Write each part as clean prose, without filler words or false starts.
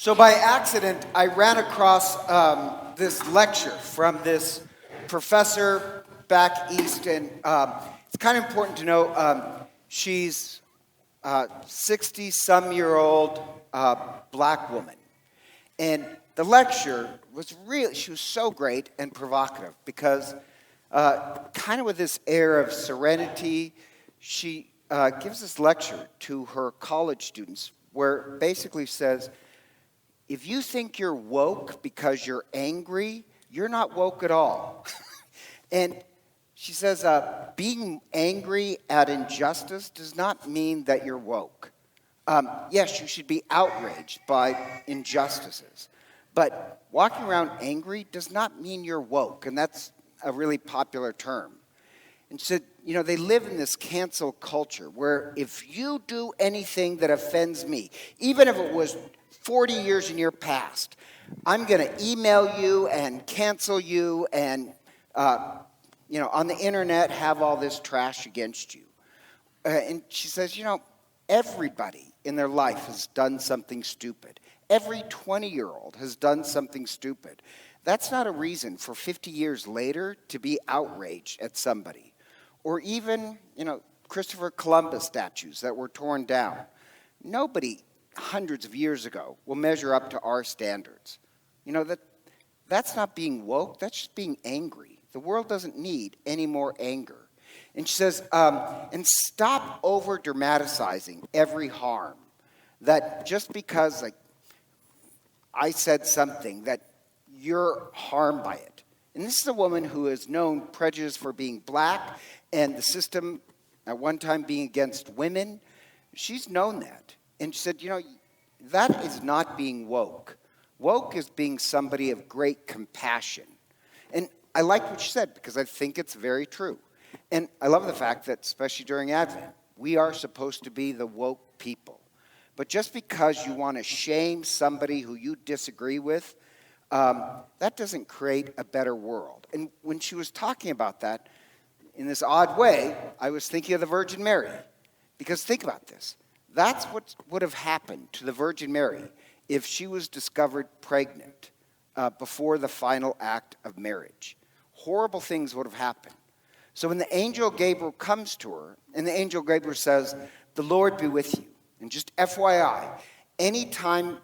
So by accident, I ran across this lecture from this professor back east, and it's kind of important to know she's 60-some-year-old black woman. And the lecture was she was so great and provocative because kind of with this air of serenity, she gives this lecture to her college students where basically says, if you think you're woke because you're angry, you're not woke at all. And she says, being angry at injustice does not mean that you're woke. Yes, you should be outraged by injustices. But walking around angry does not mean you're woke. And that's a really popular term. And she said, they live in this cancel culture where if you do anything that offends me, even if it was 40 years in your past, I'm going to email you and cancel you and, on the internet have all this trash against you. And she says, everybody in their life has done something stupid. Every 20-year-old has done something stupid. That's not a reason for 50 years later to be outraged at somebody. Or even, Christopher Columbus statues that were torn down. Nobody hundreds of years ago will measure up to our standards. That's not being woke, that's just being angry. The world doesn't need any more anger. And she says, and stop over dramatizing every harm. That just because I said something that you're harmed by it. And this is a woman who has known prejudice for being black and the system at one time being against women. She's known that. And she said, that is not being woke. Woke is being somebody of great compassion. And I like what she said because I think it's very true. And I love the fact that, especially during Advent, we are supposed to be the woke people. But just because you want to shame somebody who you disagree with, that doesn't create a better world. And when she was talking about that, in this odd way, I was thinking of the Virgin Mary. Because think about this. That's what would have happened to the Virgin Mary if she was discovered pregnant before the final act of marriage. Horrible things would have happened. So when the angel Gabriel comes to her, and the angel Gabriel says, "The Lord be with you." And just FYI, anytime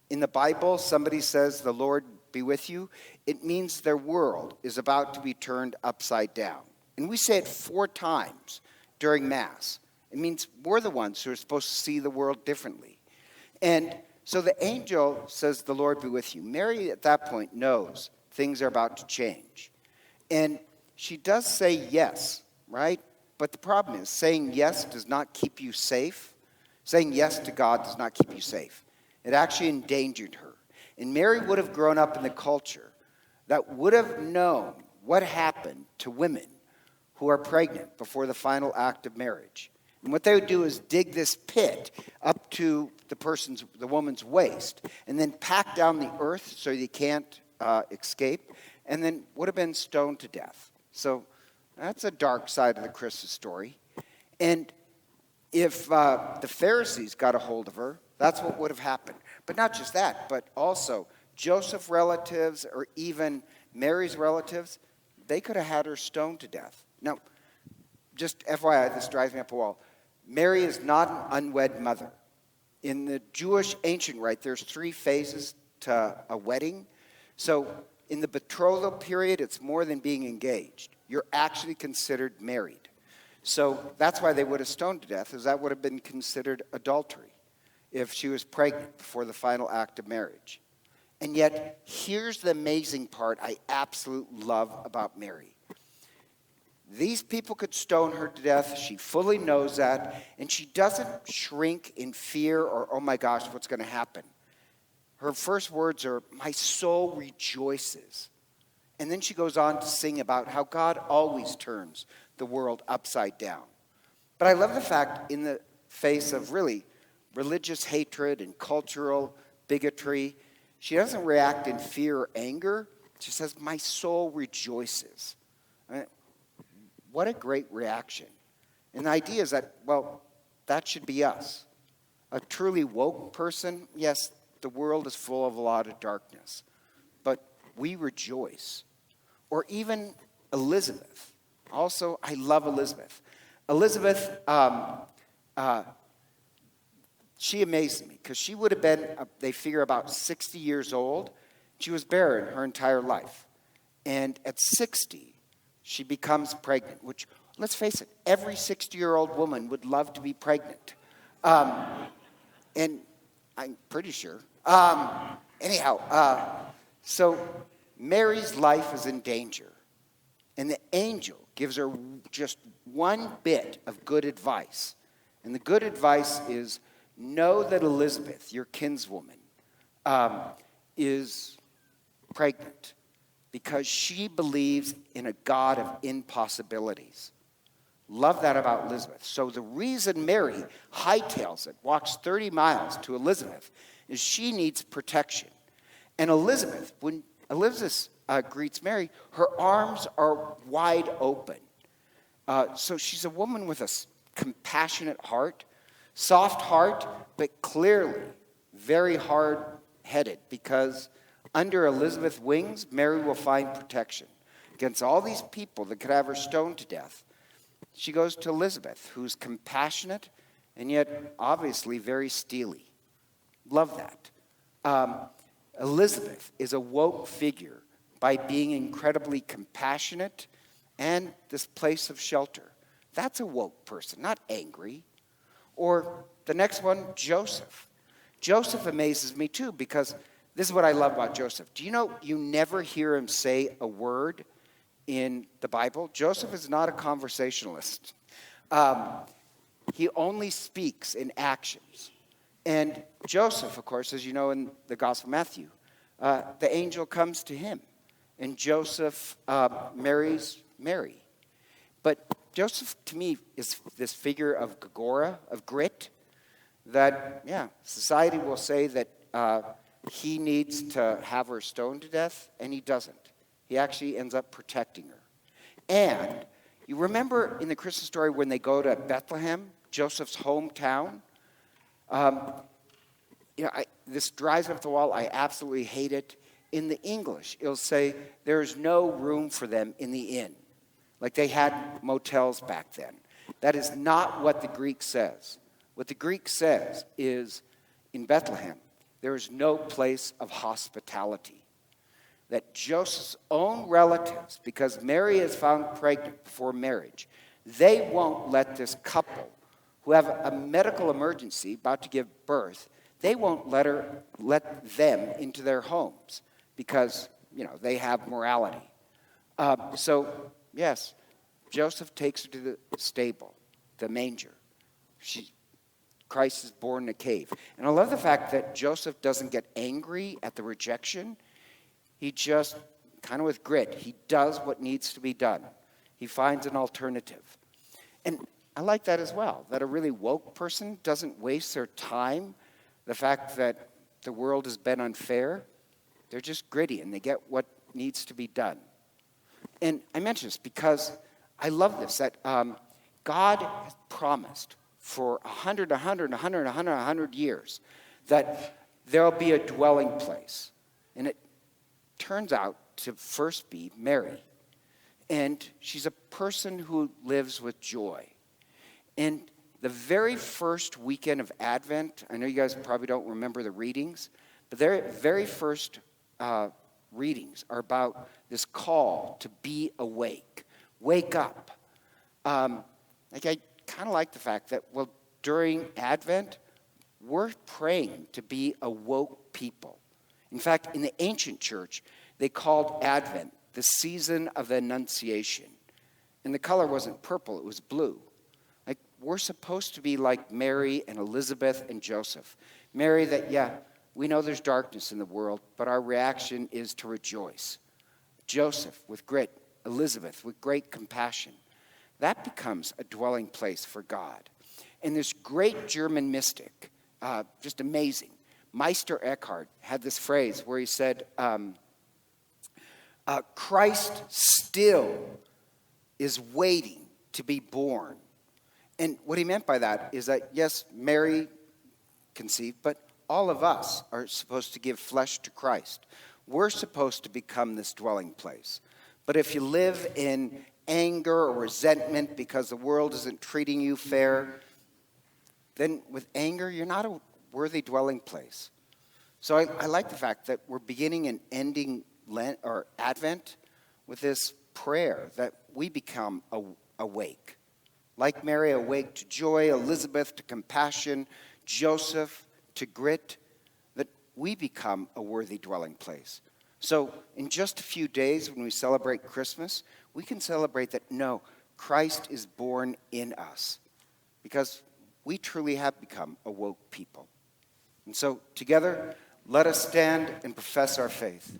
in the Bible somebody says, "The Lord be with you," it means their world is about to be turned upside down. And we say it 4 times during Mass. It means we're the ones who are supposed to see the world differently. And so the angel says, "The Lord be with you." Mary at that point knows things are about to change. And she does say yes, right? But the problem is saying yes does not keep you safe. Saying yes to God does not keep you safe. It actually endangered her. And Mary would have grown up in the culture that would have known what happened to women who are pregnant before the final act of marriage. And what they would do is dig this pit up to the woman's waist, and then pack down the earth so you can't escape, and then would have been stoned to death. So that's a dark side of the Christmas story. And if the Pharisees got a hold of her, that's what would have happened. But not just that, but also Joseph's relatives or even Mary's relatives, they could have had her stoned to death. Now, just FYI, this drives me up a wall. Mary is not an unwed mother. In the Jewish ancient rite, there's 3 phases to a wedding. So in the betrothal period, it's more than being engaged. You're actually considered married. So that's why they would have stoned to death, as that would have been considered adultery if she was pregnant before the final act of marriage. And yet, here's the amazing part I absolutely love about Mary. These people could stone her to death. She fully knows that. And she doesn't shrink in fear or, oh my gosh, what's going to happen? Her first words are, "My soul rejoices." And then she goes on to sing about how God always turns the world upside down. But I love the fact in the face of really religious hatred and cultural bigotry, she doesn't react in fear or anger. She says, "My soul rejoices." What a great reaction. And the idea is that, that should be us. A truly woke person, yes, the world is full of a lot of darkness, but we rejoice. Or even Elizabeth. Also, I love Elizabeth. Elizabeth, she amazed me because she would have been, they figure, about 60 years old. She was barren her entire life. And at 60, she becomes pregnant, which, let's face it, every 60-year-old woman would love to be pregnant. And I'm pretty sure. So Mary's life is in danger. And the angel gives her just one bit of good advice. And the good advice is, know that Elizabeth, your kinswoman, is pregnant because she believes in a God of impossibilities. Love that about Elizabeth. So the reason Mary hightails it, walks 30 miles to Elizabeth, is she needs protection. And Elizabeth, when Elizabeth greets Mary, her arms are wide open. So she's a woman with a compassionate heart, soft heart, but clearly very hard-headed, because under Elizabeth's wings, Mary will find protection against all these people that could have her stoned to death. She goes to Elizabeth, who's compassionate and yet obviously very steely. Love that. Elizabeth is a woke figure by being incredibly compassionate and this place of shelter. That's a woke person, not angry. Or the next one, Joseph. Joseph amazes me too, because this is what I love about Joseph. Do you know you never hear him say a word in the Bible? Joseph is not a conversationalist. He only speaks in actions. And Joseph, of course, as you know in the Gospel of Matthew, the angel comes to him. And Joseph marries Mary. But Joseph, to me, is this figure of Gagora, of grit, that, society will say that he needs to have her stoned to death, and he doesn't. He actually ends up protecting her. And you remember in the Christmas story when they go to Bethlehem, Joseph's hometown? This drives me up the wall. I absolutely hate it. In the English, it'll say there's no room for them in the inn. Like they had motels back then. That is not what the Greek says. What the Greek says is, in Bethlehem, there is no place of hospitality. That Joseph's own relatives, because Mary is found pregnant before marriage, they won't let this couple who have a medical emergency about to give birth, they won't let them into their homes because, they have morality. Yes, Joseph takes her to the stable, the manger. Christ is born in a cave. And I love the fact that Joseph doesn't get angry at the rejection. He just, kind of with grit, he does what needs to be done. He finds an alternative. And I like that as well, that a really woke person doesn't waste their time. The fact that the world has been unfair, they're just gritty and they get what needs to be done. And I mention this because I love this, that God has promised for 100 years that there'll be a dwelling place. And it turns out to first be Mary. And she's a person who lives with joy. And the very first weekend of Advent, I know you guys probably don't remember the readings, but their very first readings are about this call to be awake. Wake up. I kind of like the fact that, during Advent, we're praying to be a woke people. In fact, in the ancient church, they called Advent the season of the Annunciation. And the color wasn't purple, it was blue. We're supposed to be like Mary and Elizabeth and Joseph. Mary, that, we know there's darkness in the world, but our reaction is to rejoice. Joseph with grit, Elizabeth with great compassion. That becomes a dwelling place for God. And this great German mystic, just amazing, Meister Eckhart, had this phrase where he said, Christ still is waiting to be born. And what he meant by that is that, yes, Mary conceived, but all of us are supposed to give flesh to Christ. We're supposed to become this dwelling place. But if you live in anger or resentment because the world isn't treating you fair, then with anger, you're not a worthy dwelling place. So I like the fact that we're beginning and ending Lent or Advent with this prayer that we become awake. Like Mary, awake to joy, Elizabeth to compassion, Joseph to grit, that we become a worthy dwelling place. So in just a few days when we celebrate Christmas, we can celebrate that, no, Christ is born in us because we truly have become a woke people. And so together, let us stand and profess our faith.